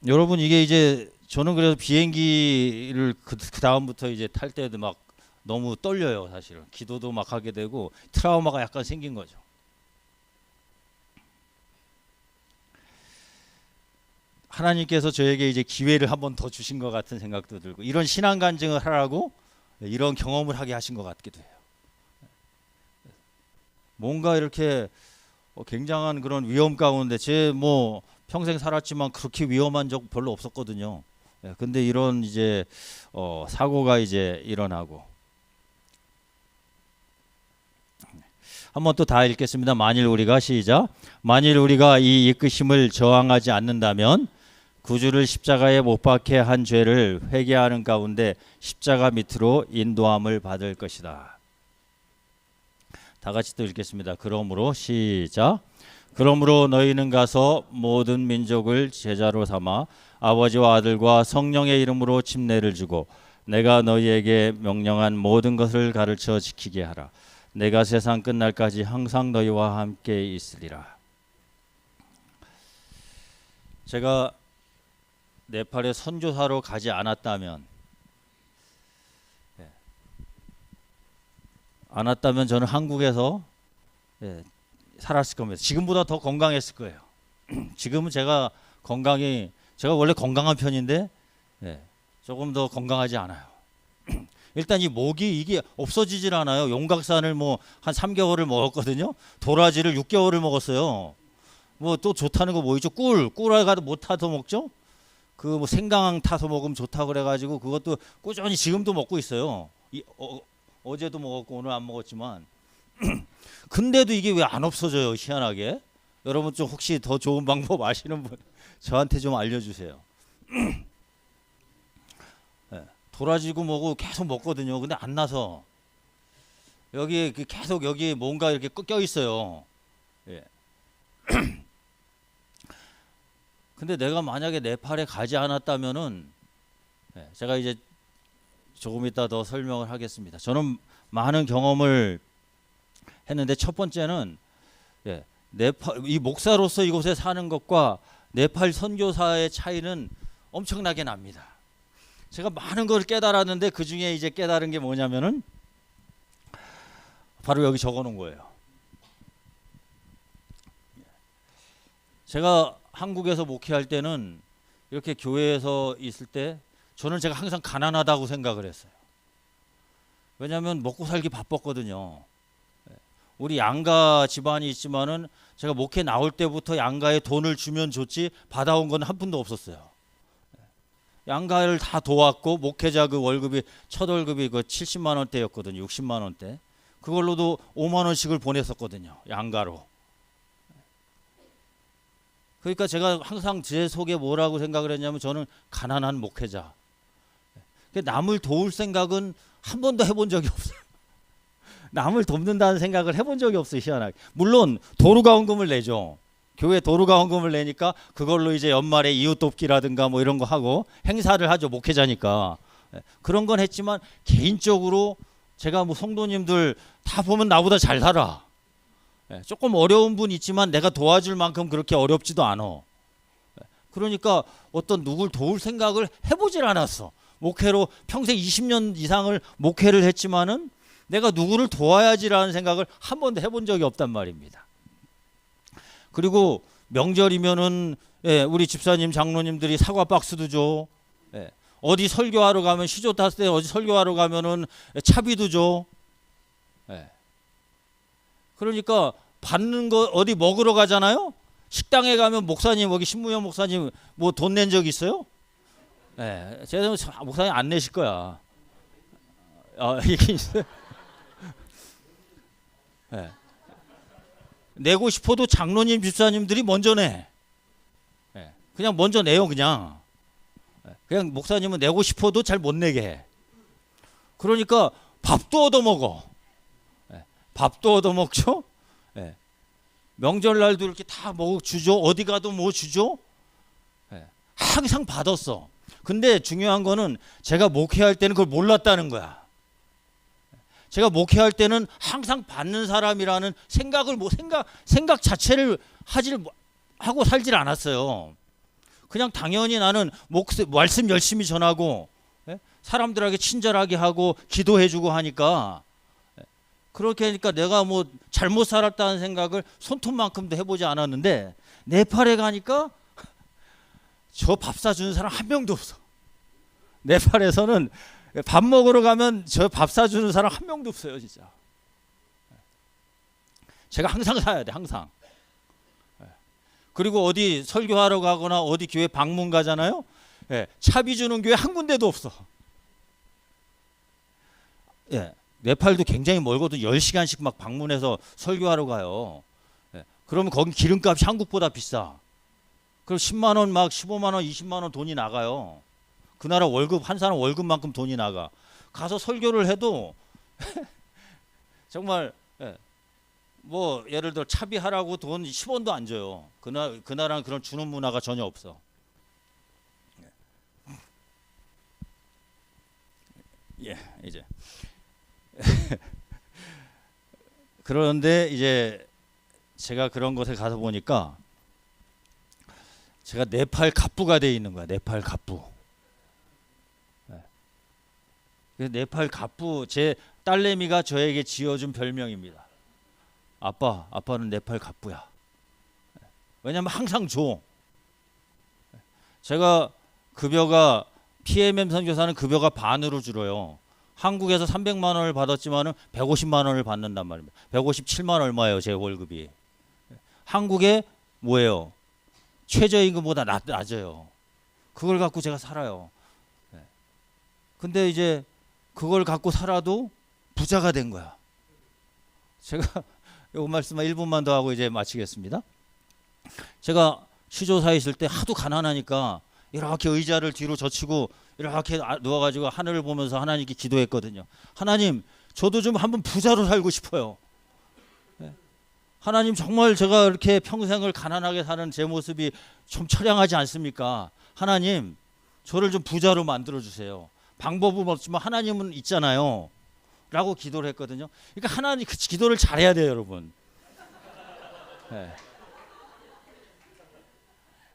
S2: 여러분, 이게 이제 저는 그래서 비행기를 그 다음부터 이제 탈 때도 막 너무 떨려요. 사실은 기도도 막 하게 되고 트라우마가 약간 생긴 거죠. 하나님께서 저에게 이제 기회를 한 번 더 주신 것 같은 생각도 들고, 이런 신앙 간증을 하라고 이런 경험을 하게 하신 것 같기도 해요. 뭔가 이렇게 굉장한 그런 위험 가운데, 제 뭐 평생 살았지만 그렇게 위험한 적 별로 없었거든요. 근데 이런 이제 사고가 이제 일어나고, 한번 또 다 읽겠습니다. 만일 우리가, 시작. 만일 우리가 이 이끄심을 저항하지 않는다면 구주를 십자가에 못 박게 한 죄를 회개하는 가운데 십자가 밑으로 인도함을 받을 것이다. 다 같이 또 읽겠습니다. 그러므로, 시작. 그러므로 너희는 가서 모든 민족을 제자로 삼아 아버지와 아들과 성령의 이름으로 침례를 주고 내가 너희에게 명령한 모든 것을 가르쳐 지키게 하라. 내가 세상 끝날까지 항상 너희와 함께 있으리라. 제가 네팔에 선교사로 가지 않았다면 저는 한국에서 살았을 겁니다. 지금보다 더 건강했을 거예요. 지금은 제가 원래 건강한 편인데 조금 더 건강하지 않아요. 일단 이 목이 이게 없어지질 않아요. 용각산을 뭐 한 3개월을 먹었거든요. 도라지를 6개월을 먹었어요. 뭐 또 좋다는 거 뭐 있죠? 꿀알가도 못 타서 먹죠. 그 뭐 생강 타서 먹으면 좋다 그래가지고 그것도 꾸준히 지금도 먹고 있어요. 어제도 먹었고 오늘 안 먹었지만 근데도 이게 왜 안 없어져요? 희한하게. 여러분 좀 혹시 더 좋은 방법 아시는 분 저한테 좀 알려주세요. 도라지고 뭐고 계속 먹거든요. 근데 안 나서 여기 계속 여기 뭔가 이렇게 껴 있어요. 근데 내가 만약에 네팔에 가지 않았다면은 제가 이제 조금 이따 더 설명을 하겠습니다. 저는 많은 경험을 했는데 첫 번째는 네팔 이 목사로서 이곳에 사는 것과 네팔 선교사의 차이는 엄청나게 납니다. 제가 많은 걸 깨달았는데 그 중에 이제 깨달은 게 뭐냐면은 바로 여기 적어놓은 거예요. 제가 한국에서 목회할 때는 이렇게 교회에서 있을 때 저는 제가 항상 가난하다고 생각을 했어요. 왜냐하면 먹고 살기 바빴거든요. 우리 양가 집안이 있지만은 제가 목회 나올 때부터 양가에 돈을 주면 좋지 받아온 건 한 푼도 없었어요. 양가를 다 도왔고 목회자 그 월급이 첫 월급이 그 70만 원대였거든요. 60만 원대. 그걸로도 5만 원씩을 보냈었거든요. 양가로. 그러니까 제가 항상 제 속에 뭐라고 생각을 했냐면 저는 가난한 목회자. 남을 도울 생각은 한 번도 해본 적이 없어요. 남을 돕는다는 생각을 해본 적이 없어요. 희한하게. 물론 도루가원금을 내죠. 교회 도루가원금을 내니까 그걸로 이제 연말에 이웃 돕기라든가 뭐 이런 거 하고 행사를 하죠. 목회자니까. 그런 건 했지만 개인적으로 제가 뭐 성도님들 다 보면 나보다 잘 살아. 조금 어려운 분 있지만 내가 도와줄 만큼 그렇게 어렵지도 않아. 그러니까 어떤 누굴 도울 생각을 해보질 않았어. 목회로 평생 20년 이상을 목회를 했지만은 내가 누구를 도와야지라는 생각을 한 번도 해본 적이 없단 말입니다. 그리고 명절이면은 우리 집사님 장로님들이 사과 박스도 줘. 어디 설교하러 가면 시조 탔을 때 어디 설교하러 가면은 차비도 줘. 그러니까 받는 거 어디 먹으러 가잖아요. 식당에 가면 목사님 여기 신무현 목사님 뭐 돈 낸 적 있어요? 제가 목사님 안 내실 거야. 이게 있어요. 내고 싶어도 장로님 집사님들이 먼저 내. 그냥 먼저 내요. 그냥 목사님은 내고 싶어도 잘 못 내게 해. 그러니까 밥도 얻어먹어. 밥도 얻어먹죠. 명절날도 이렇게 다 뭐 주죠. 어디 가도 뭐 주죠. 항상 받았어. 근데 중요한 거는 제가 목회할 때는 그걸 몰랐다는 거야. 제가 목회할 때는 항상 받는 사람이라는 생각을 생각 자체를 하고 살질 않았어요. 그냥 당연히 나는 말씀 열심히 전하고 사람들에게 친절하게 하고 기도해주고 하니까 그렇게 하니까 내가 뭐 잘못 살았다는 생각을 손톱만큼도 해보지 않았는데 네팔에 가니까 저 밥 사주는 사람 한 명도 없어. 네팔에서는 밥 먹으러 가면 저 밥 사주는 사람 한 명도 없어요. 진짜. 제가 항상 사야 돼. 항상. 그리고 어디 설교하러 가거나 어디 교회 방문 가잖아요. 차비 주는 교회 한 군데도 없어. 네팔도 굉장히 멀거든. 10시간씩 막 방문해서 설교하러 가요. 그러면 거기 기름값이 한국보다 비싸. 그럼 10만 원 막 15만 원 20만 원 돈이 나가요. 그 나라 월급 한 사람 월급만큼 돈이 나가. 가서 설교를 해도 정말 뭐 예를 들어 차비하라고 돈 10원도 안 줘요. 그 나라는 그런 주는 문화가 전혀 없어. 이제 그런데 이제 제가 그런 곳에 가서 보니까 제가 네팔 갑부가 돼 있는 거야. 네팔 갑부. 네팔 갑부 제 딸내미가 저에게 지어준 별명입니다. 아빠는 네팔 갑부야. 왜냐면 항상 줘. 제가 급여가 PMM 선교사는 급여가 반으로 줄어요. 한국에서 300만 원을 받았지만은 150만 원을 받는단 말입니다. 157만 얼마예요, 제 월급이. 한국에 뭐예요? 최저임금보다 낮아요. 그걸 갖고 제가 살아요. 근데 이제 그걸 갖고 살아도 부자가 된 거야. 제가 요 말씀만 1분만 더 하고 이제 마치겠습니다. 제가 시조사에 있을 때 하도 가난하니까 이렇게 의자를 뒤로 젖히고 이렇게 누워가지고 하늘을 보면서 하나님께 기도했거든요. 하나님, 저도 좀 한번 부자로 살고 싶어요. 하나님 정말 제가 이렇게 평생을 가난하게 사는 제 모습이 좀 처량하지 않습니까? 하나님 저를 좀 부자로 만들어 주세요. 방법은 없지만 하나님은 있잖아요. 라고 기도를 했거든요. 그러니까 하나님 그 기도를 잘해야 돼요, 여러분. 네.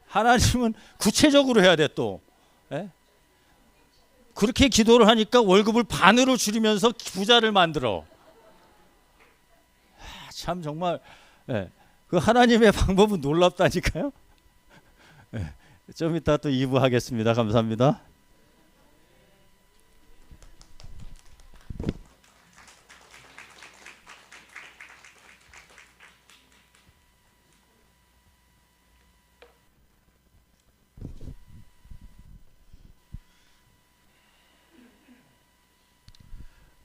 S2: 하나님은 구체적으로 해야 돼 또. 네? 그렇게 기도를 하니까 월급을 반으로 줄이면서 부자를 만들어. 참 정말 네. 그 하나님의 방법은 놀랍다니까요. 네. 좀 이따 또 2부 하겠습니다. 감사합니다.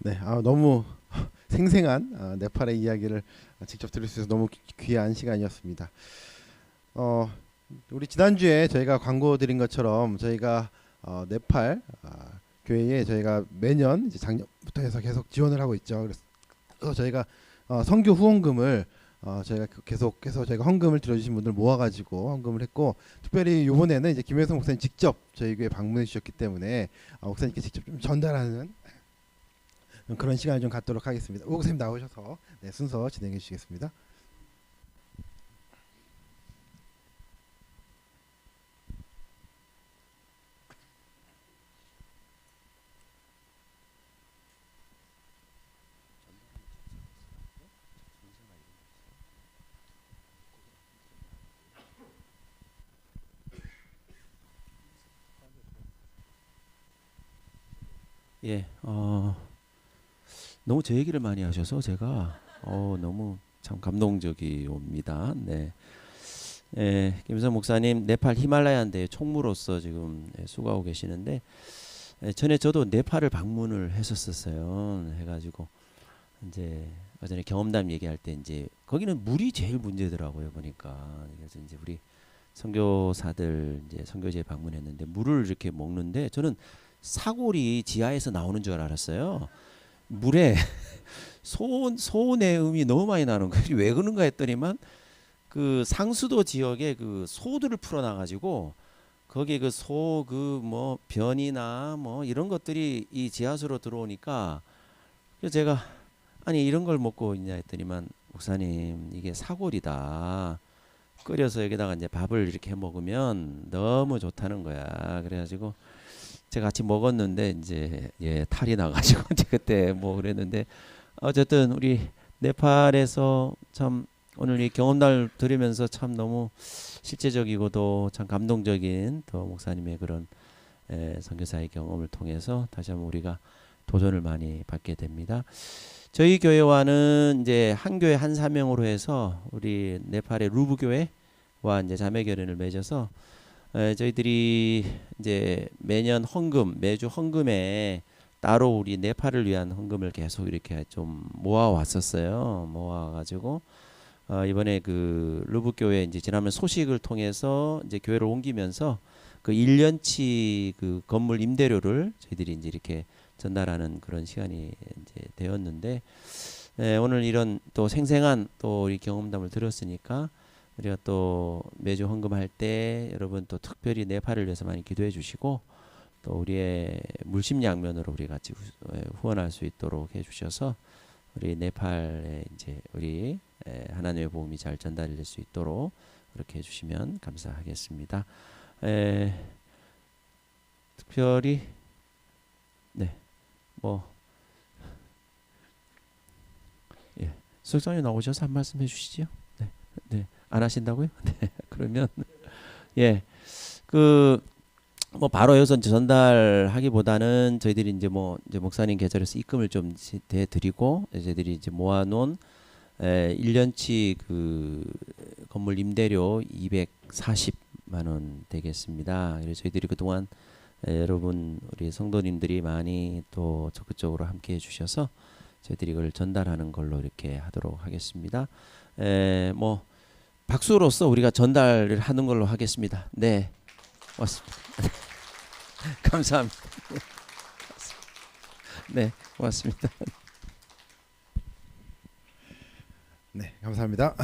S1: 네, 너무 생생한 네팔의 이야기를 직접 들을 수 있어서 너무 귀한 시간이었습니다. 우리 지난주에 저희가 광고 드린 것처럼 저희가 네팔 교회에 저희가 매년 이제 작년부터 해서 계속 지원을 하고 있죠. 그래서 저희가 선교 후원금을 저희가 계속해서 저희가 헌금을 들어주신 분들 모아가지고 헌금을 했고, 특별히 이번에는 이제 김혜성 목사님 직접 저희 교회 방문해 주셨기 때문에 목사님께 직접 좀 전달하는 그런 시간을 좀 갖도록 하겠습니다. 오 목사님 나오셔서 네, 순서 진행해 주시겠습니다.
S3: 예, 너무 제 얘기를 많이 하셔서 제가 너무 참 감동적이옵니다. 네, 김선 목사님 네팔 히말라야인데 총무로서 지금 수고하고 계시는데, 전에 저도 네팔을 방문을 했었어요. 해가지고 이제 예전에 경험담 얘기할 때 이제 거기는 물이 제일 문제더라고요 보니까. 그래서 이제 우리 선교사들 이제 선교지에 방문했는데 물을 이렇게 먹는데 저는 사골이 지하에서 나오는 줄 알았어요. 물에 소내음이 너무 많이 나는 거예요. 왜 그런가 했더니만 그 상수도 지역에 그 소들을 풀어놔가지고 거기에 그 소 그 뭐 변이나 뭐 이런 것들이 이 지하수로 들어오니까, 그래서 제가 아니 이런 걸 먹고 있냐 했더니만 목사님 이게 사골이다. 끓여서 여기다가 이제 밥을 이렇게 해 먹으면 너무 좋다는 거야. 그래가지고 제가 같이 먹었는데 이제 탈이 나가지고 이제 그때 뭐 그랬는데, 어쨌든 우리 네팔에서 참 오늘 이 경험담을 들으면서 참 너무 실제적이고도 참 감동적인 또 목사님의 그런 선교사의 경험을 통해서 다시 한번 우리가 도전을 많이 받게 됩니다. 저희 교회와는 이제 한 교회 한 사명으로 해서 우리 네팔의 루브 교회와 이제 자매 결연을 맺어서 저희들이 이제 매년 헌금, 매주 헌금에 따로 우리 네팔을 위한 헌금을 계속 이렇게 좀 모아왔었어요. 모아가지고 이번에 그 루브 교회 이제 지난번 소식을 통해서 이제 교회를 옮기면서 그 1년치 그 건물 임대료를 저희들이 이제 이렇게 전달하는 그런 시간이 이제 되었는데, 오늘 이런 또 생생한 또 우리 경험담을 들었으니까 우리가 또 매주 헌금할 때 여러분 또 특별히 네팔을 위해서 많이 기도해 주시고, 또 우리의 물심양면으로 우리 같이 후원할 수 있도록 해 주셔서 우리 네팔에 이제 우리 하나님의 복음이 잘 전달될 수 있도록 그렇게 해 주시면 감사하겠습니다. 특별히 수석장님 나오셔서 한 말씀 해주시죠. 네, 안 하신다고요? 네, 그러면 뭐 바로 여기서 전달하기보다는 저희들이 이제 목사님 계절에서 입금을 좀 대드리고 저희들이 이제 모아놓은 1년치 그 건물 임대료 240만 원 되겠습니다. 그래서 저희들이 그동안 여러분 우리 성도님들이 많이 또 적극적으로 함께 해주셔서 저희들이 이걸 전달하는 걸로 이렇게 하도록 하겠습니다. 뭐 박수로서 우리가 전달을 하는 걸로 하겠습니다. 네, 고맙습니다. 감사합니다. 네, 고맙습니다.
S1: 네, 감사합니다.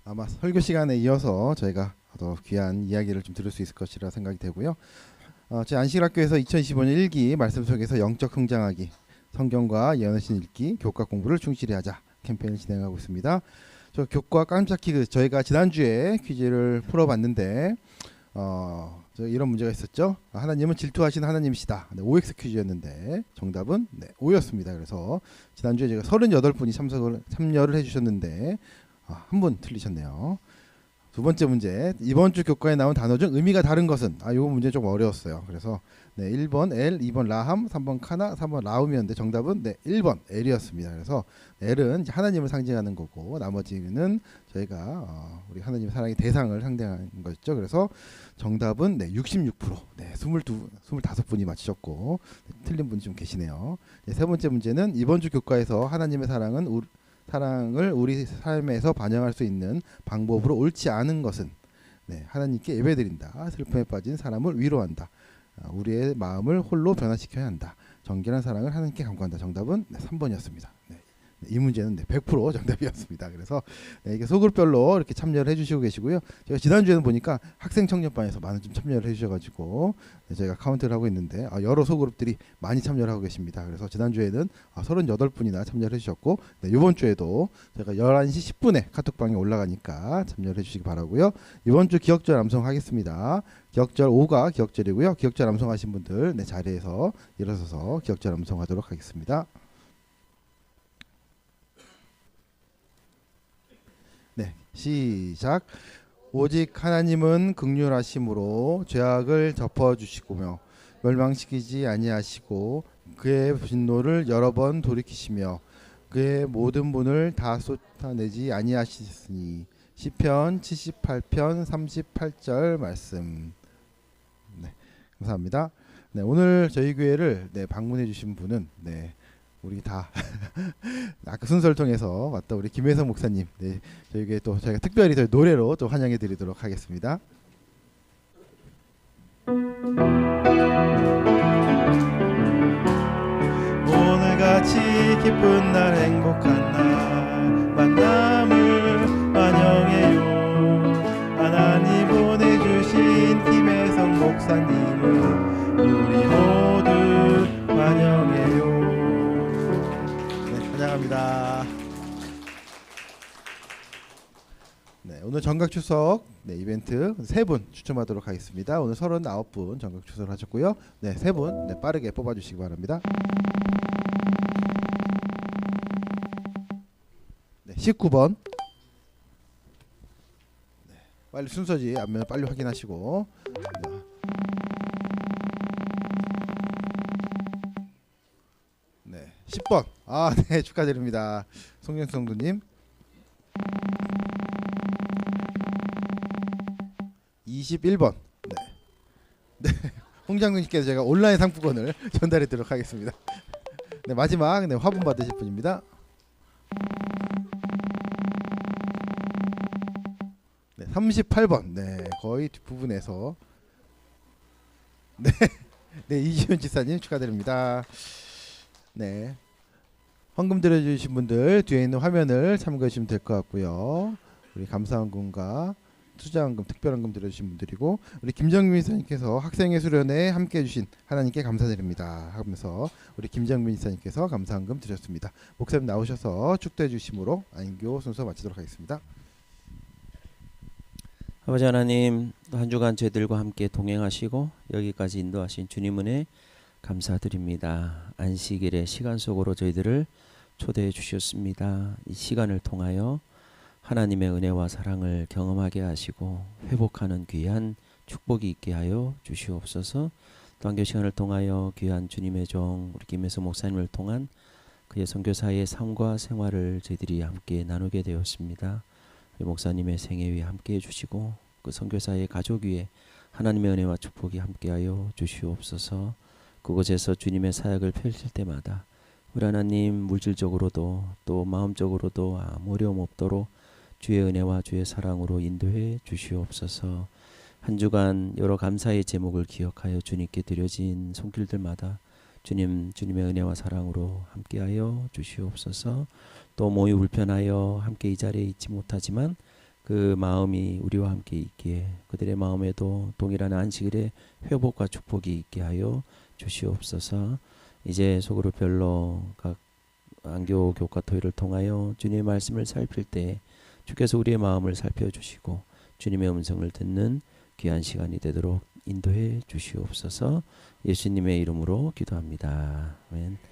S1: 아마 설교 시간에 이어서 저희가 더 귀한 이야기를 좀 들을 수 있을 것이라 생각이 되고요. 제 안식학교에서 2025년 1기 말씀 속에서 영적 성장하기, 성경과 예언신 읽기, 교과 공부를 충실히 하자 캠페인을 진행하고 있습니다. 저 교과 깜짝히 저희가 지난주에 퀴즈를 풀어봤는데 저 이런 문제가 있었죠. 하나님은 질투하시는 하나님이시다. 네, OX 퀴즈였는데 정답은 네, O였습니다. 그래서 지난주에 제가 38분이 참여를 해주셨는데 한 분 틀리셨네요. 두 번째 문제, 이번 주 교과에 나온 단어 중 의미가 다른 것은? 이거 문제 좀 어려웠어요. 그래서 네, 1번 L, 2번 라함, 3번 카나, 3번 라움이었는데 정답은 네, 1번 L이었습니다. 그래서 L은 이제 하나님을 상징하는 거고 나머지는 저희가 우리 하나님의 사랑의 대상을 상징하는 거였죠. 그래서 정답은 네, 66%, 네, 25분이 맞히셨고 네, 틀린 분이 좀 계시네요. 네, 세 번째 문제는 이번 주 교과에서 하나님의 사랑을 우리 삶에서 반영할 수 있는 방법으로 옳지 않은 것은? 네, 하나님께 예배드린다. 슬픔에 빠진 사람을 위로한다. 우리의 마음을 홀로 변화시켜야 한다. 정결한 사랑을 하나님께 간구한다. 정답은 네, 3번이었습니다. 네, 이 문제는 네, 100% 정답이었습니다. 그래서 네, 이게 소그룹별로 이렇게 참여를 해주시고 계시고요. 제가 지난주에는 보니까 학생 청년반에서 많은 좀 참여를 해주셔가지고 네, 저희가 카운트를 하고 있는데 여러 소그룹들이 많이 참여를 하고 계십니다. 그래서 지난주에는 38분이나 참여를 해주셨고 네, 이번 주에도 제가 11시 10분에 카톡방에 올라가니까 참여를 해주시기 바라고요. 이번 주 기억절 암송하겠습니다. 기억절 5가 기억절이고요. 기억절 암송하신 분들 네, 자리에서 일어서서 기억절 암송하도록 하겠습니다. 네, 시작. 오직 하나님은 긍휼하심으로 죄악을 덮어주시고며 멸망시키지 아니하시고 그의 진노를 여러 번 돌이키시며 그의 모든 분을 다 쏟아내지 아니하시니. 시편 78편 38절 말씀. 네, 감사합니다. 네, 오늘 저희 교회를 네, 방문해 주신 분은 네, 우리 다 아까 순서를 통해서 왔다 우리 김혜성 목사님, 네, 저희에게 또 저희가 특별히 저희 노래로 또 환영해 드리도록 하겠습니다. 오늘같이 기쁜 날 행복한 날 만남을 환영해요. 하나님 보내주신 김혜성 목사님을 우리 모두 환영해요. 환영합니다. 네, 오늘 정각 추석 네, 이벤트 3분 추첨하도록 하겠습니다. 오늘 39분 정각 추석을 하셨고요. 네, 3분 네, 빠르게 뽑아주시기 바랍니다. 네, 19번. 네, 빨리 순서지 안면 빨리 확인하시고. 네, 10번. 네, 축하드립니다. 송영성도님. 21번. 네, 홍장군님께서 제가 온라인 상품권을 전달해드리도록 하겠습니다. 네, 마지막 네, 화분 받으실 분입니다. 네, 38번. 네, 거의 뒷부분에서 네, 네, 이지훈 지사님 축하드립니다. 네, 헌금 드려주신 분들 뒤에 있는 화면을 참고해 주시면 될 것 같고요. 우리 감사헌금과 투자헌금, 특별헌금 드려주신 분들이고 우리 김정민 이사님께서 학생의 수련회에 함께해 주신 하나님께 감사드립니다 하면서 우리 김정민 이사님께서 감사헌금 드렸습니다. 목사님 나오셔서 축도해 주심으로 안교 순서 마치도록 하겠습니다.
S3: 아버지 하나님, 한 주간 저희들과 함께 동행하시고 여기까지 인도하신 주님 은혜 감사드립니다. 안식일의 시간 속으로 저희들을 초대해 주셨습니다. 이 시간을 통하여 하나님의 은혜와 사랑을 경험하게 하시고 회복하는 귀한 축복이 있게 하여 주시옵소서. 또한 그 시간을 통하여 귀한 주님의 종 우리 김혜성 목사님을 통한 그의 선교사의 삶과 생활을 저희들이 함께 나누게 되었습니다. 우리 목사님의 생애 위에 함께 해주시고 그 선교사의 가족 위에 하나님의 은혜와 축복이 함께하여 주시옵소서. 그곳에서 주님의 사역을 펼칠 때마다 우리 하나님 물질적으로도 또 마음적으로도 아무 어려움 없도록 주의 은혜와 주의 사랑으로 인도해 주시옵소서. 한 주간 여러 감사의 제목을 기억하여 주님께 드려진 손길들마다 주님의 은혜와 사랑으로 함께하여 주시옵소서. 또 모유 불편하여 함께 이 자리에 있지 못하지만 그 마음이 우리와 함께 있기에 그들의 마음에도 동일한 안식일의 회복과 축복이 있게 하여 주시옵소서. 이제 소그룹 별로 각 안교 교과 토요일을 통하여 주님의 말씀을 살필 때 주께서 우리의 마음을 살펴주시고 주님의 음성을 듣는 귀한 시간이 되도록 인도해 주시옵소서. 예수님의 이름으로 기도합니다. 아멘.